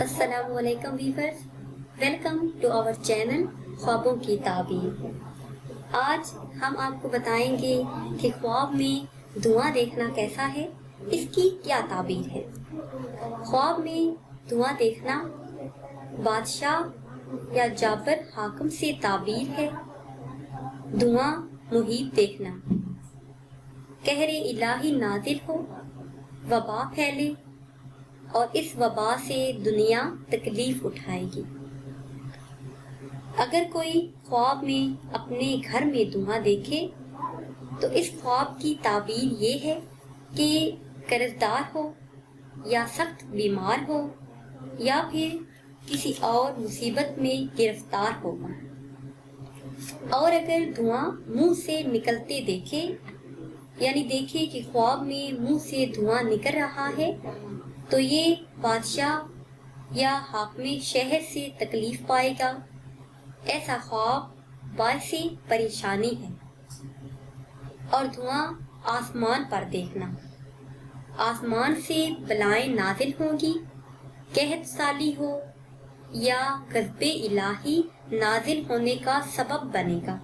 السلام علیکم viewers, welcome to our channel خوابوں کی تعبیر۔ آج ہم آپ کو بتائیں گے کہ خواب میں دھواں دیکھنا کیسا ہے، اس کی کیا تعبیر ہے۔ خواب میں دھواں دیکھنا بادشاہ یا جابر حاکم سے تعبیر ہے۔ دھواں محیط دیکھنا، قہر الہی نازل ہو، وبا پھیلے اور اس وبا سے دنیا تکلیف اٹھائے گی۔ اگر کوئی خواب میں اپنے گھر میں دھواں دیکھے تو اس خواب کی تعبیر یہ ہے کہ قرض دار ہو یا سخت بیمار ہو یا پھر کسی اور مصیبت میں گرفتار ہو۔ اور اگر دھواں منہ سے نکلتے دیکھے، یعنی دیکھے کہ خواب میں منہ سے دھواں نکل رہا ہے، تو یہ بادشاہ یا حاکم شہر سے تکلیف پائے گا۔ ایسا خواب باعث پریشانی ہے۔ اور دھواں آسمان پر دیکھنا، آسمان سے بلائیں نازل ہوں گی، قحط سالی ہو یا غضب الہی نازل ہونے کا سبب بنے گا۔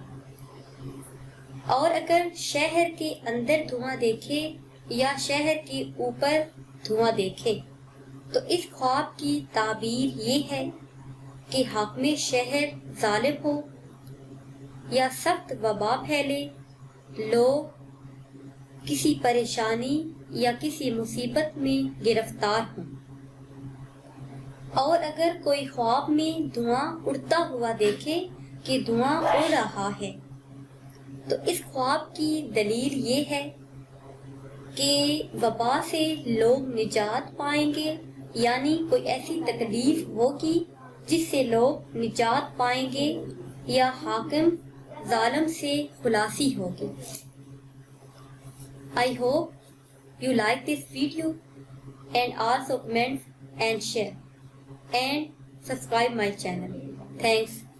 اور اگر شہر کے اندر دھواں دیکھے یا شہر کے اوپر دھواں دیکھے تو اس خواب کی تعبیر یہ ہے کہ حاکم شہر ظالم ہو یا سخت وبا پھیلے، لوگ کسی پریشانی یا کسی مصیبت میں گرفتار ہوں۔ اور اگر کوئی خواب میں دھواں اڑتا ہوا دیکھے کہ دھواں اڑ رہا ہے تو اس خواب کی دلیل یہ ہے کہ وبا سے لوگ نجات پائیں گے، یعنی کوئی ایسی تکلیف ہوگی جس سے لوگ نجات پائیں گے یا حاکم ظالم سے خلاصی ہوگی۔ I hope you like this video and also comment and share and subscribe my channel. Thanks.